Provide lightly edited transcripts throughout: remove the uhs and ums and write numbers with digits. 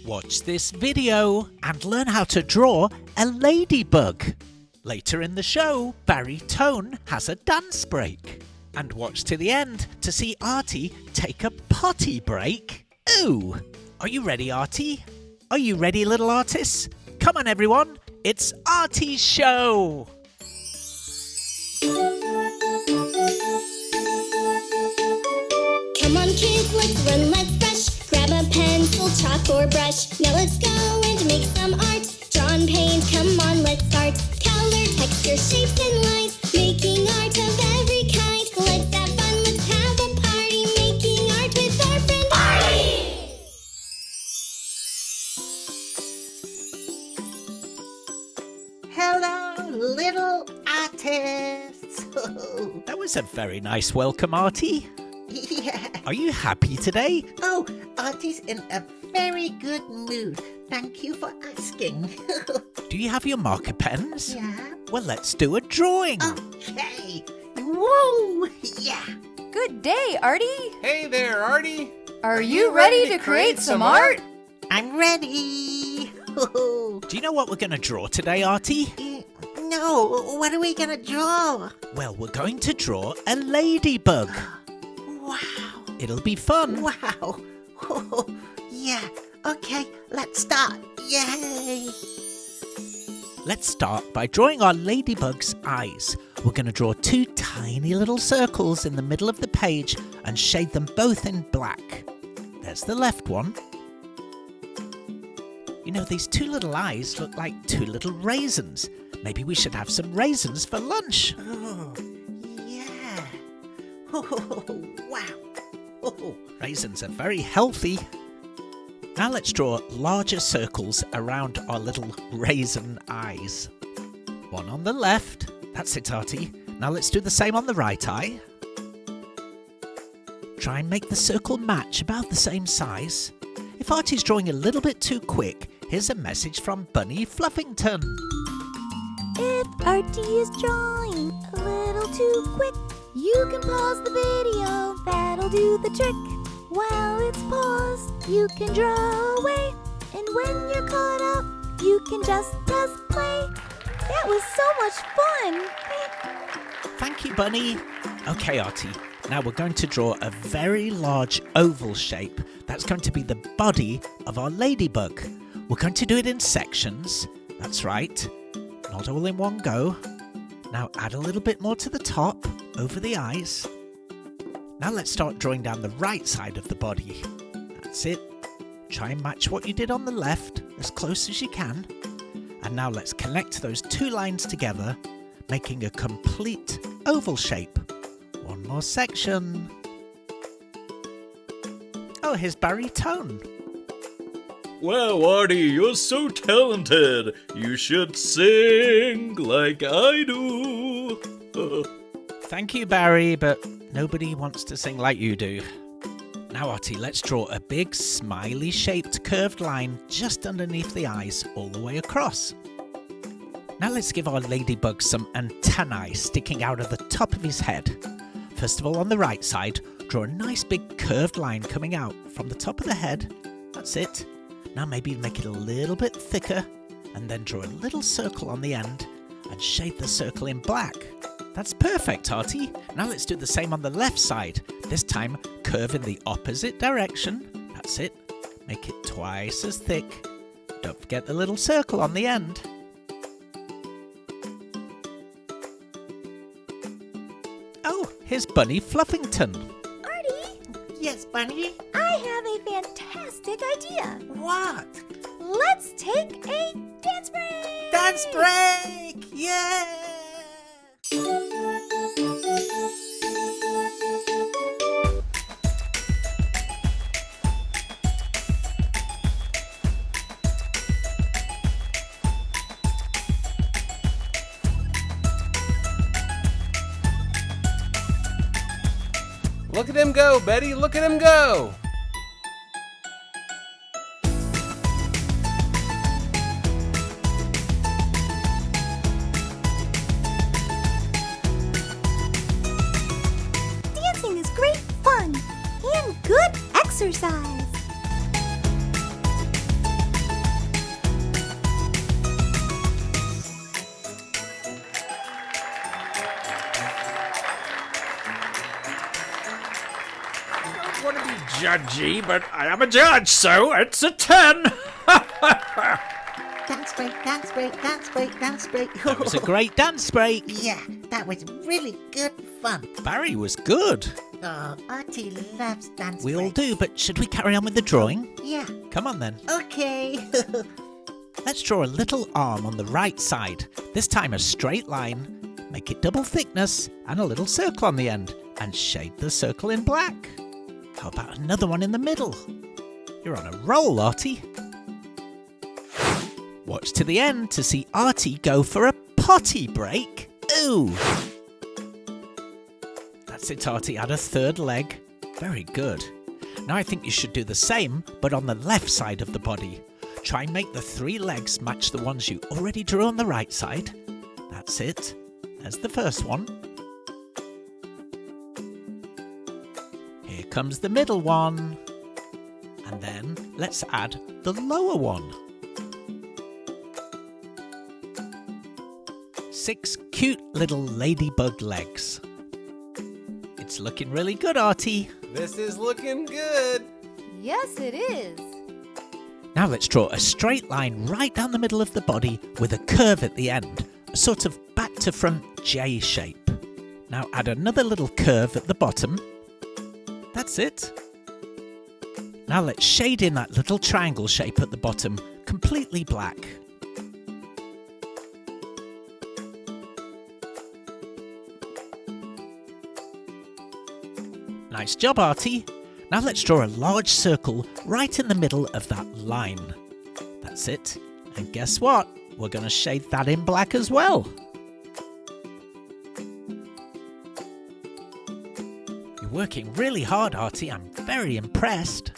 Watch this video and learn how to draw a ladybug. Later in the show, Barry Tone has a dance break. And watch to the end to see Artie take a potty break. Ooh! Are you ready, Artie? Are you ready, little artists? Come on, everyone. It's Artie's show. Come on, kids, let's run, let's brush. Grab a pencil, chalk, or brush. Now let's go and make some art. Draw and paint, come on, let's start. Color, texture, shapes, and lines. Making art of every kind. Let's have fun, let's have a party. Making art with our friend Artie. Hello, little artists. That was a very nice welcome, Artie. Yeah. Are you happy today? Oh, Artie's in a very good mood. Thank you for asking. Do you have your marker pens? Yeah. Well, let's do a drawing. Okay. Woo! Yeah. Good day, Artie. Hey there, Artie. Are you ready to create some art? I'm ready. Do you know what we're going to draw today, Artie? No, what are we gonna draw? Well, we're going to draw a ladybug. Wow. It'll be fun. Wow. Yeah. Okay, let's start. Yay. Let's start by drawing our ladybug's eyes. We're going to draw two tiny little circles in the middle of the page and shade them both in black. There's the left one. You know, these two little eyes look like two little raisins. Maybe we should have some raisins for lunch. Oh, yeah. Wow. Raisins are very healthy. Now let's draw larger circles around our little raisin eyes. One on the left. That's it, Artie. Now let's do the same on the right eye. Try and make the circle match about the same size. If Artie's drawing a little bit too quick, here's a message from Bunny Fluffington. If Artie is drawing a little too quick, you can pause the video, that'll do the trick. While it's paused, you can draw away, and when you're caught up, you can just press play. That was so much fun! Thank you, Bunny. Okay, Artie, now we're going to draw a very large oval shape. That's going to be the body of our ladybug. We're going to do it in sections. That's right. Not all in one go. Now add a little bit more to the top, over the eyes. Now let's start drawing down the right side of the body. That's it. Try and match what you did on the left, as close as you can. And now let's connect those two lines together, making a complete oval shape. One more section. Oh, here's Barry Tone. Wow, Artie, you're so talented. You should sing like I do. Thank you, Barry, but nobody wants to sing like you do. Now, Artie, let's draw a big smiley-shaped curved line just underneath the eyes all the way across. Now let's give our ladybug some antennae sticking out of the top of his head. First of all, on the right side, draw a nice big curved line coming out from the top of the head. That's it. Now maybe make it a little bit thicker, and then draw a little circle on the end and shade the circle in black. That's perfect, Artie. Now let's do the same on the left side. This time, curve in the opposite direction. That's it. Make it twice as thick. Don't forget the little circle on the end. Oh, here's Bunny Fluffington. Artie, Yes, Bunny. I have a fantastic idea. What? Let's take a dance break! Dance break! Yeah! Look at him go, Betty. Look at him go. Dancing is great fun and good exercise. judgy, but I am a judge, so it's a 10. Dance break, dance break, dance break, dance break. That was a great dance break. Yeah, that was really good fun. Barry was good. Oh, Artie loves dance We all breaks. do, but should we carry on with the drawing? Yeah, Come on then. okay. Let's draw a little arm on the right side. This time a straight line. Make it double thickness and a little circle on the end. And shade the circle in black. How about another one in the middle? You're on a roll, Artie. Watch to the end to see Artie go for a potty break. Ooh! That's it, Artie. Add a third leg. Very good. Now I think you should do the same, but on the left side of the body. Try and make the 3 legs match the ones you already drew on the right side. That's it. There's the first one. Here comes the middle one. And then let's add the lower one. 6 cute little ladybug legs. It's looking really good, Artie. This is looking good. Yes, it is. Now let's draw a straight line right down the middle of the body with a curve at the end, a sort of back to front J shape. Now add another little curve at the bottom. That's it. Now let's shade in that little triangle shape at the bottom, completely black. Nice job, Artie. Now let's draw a large circle right in the middle of that line. That's it. And guess what? We're going to shade that in black as well. You're working really hard, Artie. I'm very impressed.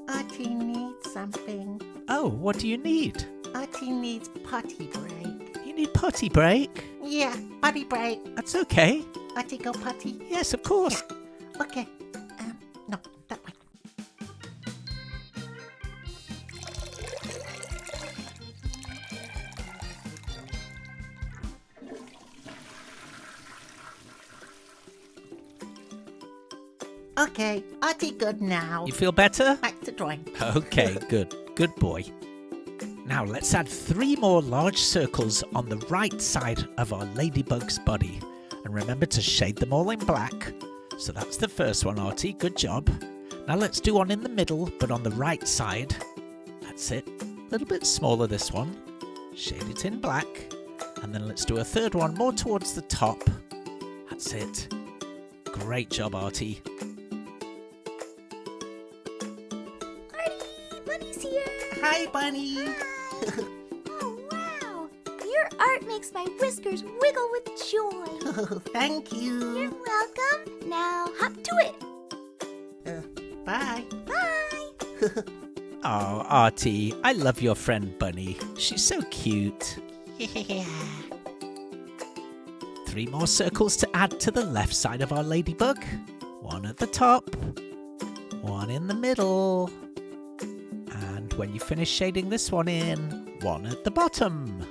Artie needs something. Oh, what do you need? Artie needs potty break. You need potty break? Yeah, potty break. That's okay. Artie go potty. Yes, of course. Okay. No, that way. Okay, Artie good now. You feel better? Back to drawing. Okay, good. Good boy. Now let's add 3 more large circles on the right side of our ladybug's body. And remember to shade them all in black. So that's the first one, Artie. Good job. Now let's do one in the middle, but on the right side. That's it. A little bit smaller, this one. Shade it in black. And then let's do a third one more towards the top. That's it. Great job, Artie. Artie, Bunny's here. Hi, Bunny. Oh, wow. Your art makes my whiskers wiggle with joy. Oh, thank You're you. welcome. Now hop to it. Bye. Bye. Oh, Artie, I love your friend Bunny. She's so cute. Yeah. 3 more circles to add to the left side of our ladybug. 1 at the top, 1 in the middle, and when you finish shading this one in, 1 at the bottom.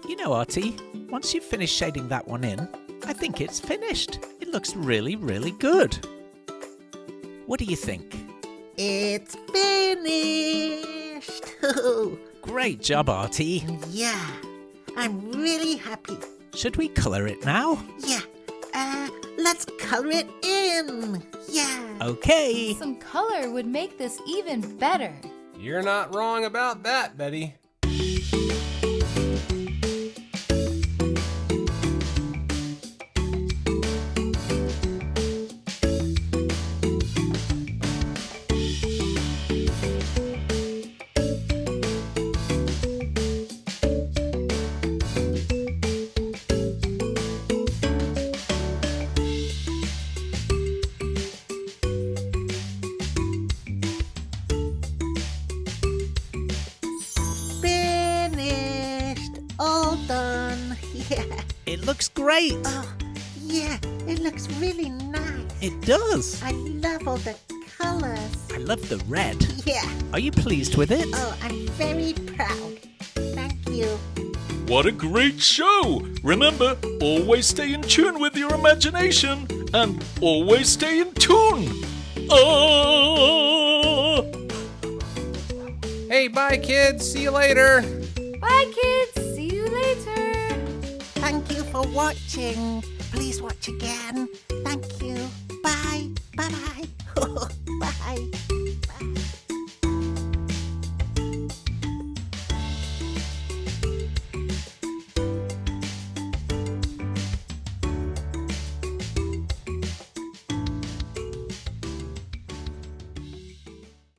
You know, Artie, once you've finished shading that one in, I think it's finished. It looks really, really good. What do you think? It's finished. Great job, Artie. Yeah, I'm really happy. Should we colour it now? Yeah, let's color it in. Yeah. Okay. Some color would make this even better. You're not wrong about that, Betty. Finished. All done. Yeah. It looks great. Oh, yeah, it looks really nice. It does. I love all the colors. I love the red. Yeah. Are you pleased with it? Oh, I'm very proud. Thank you. What a great show! Remember, always stay in tune with your imagination and always stay in tune. Oh! Hey, bye, kids. See you later. Bye, kids. See you later. Thank you for watching. Please watch again. Thank you. Bye. Bye-bye. Bye. Bye.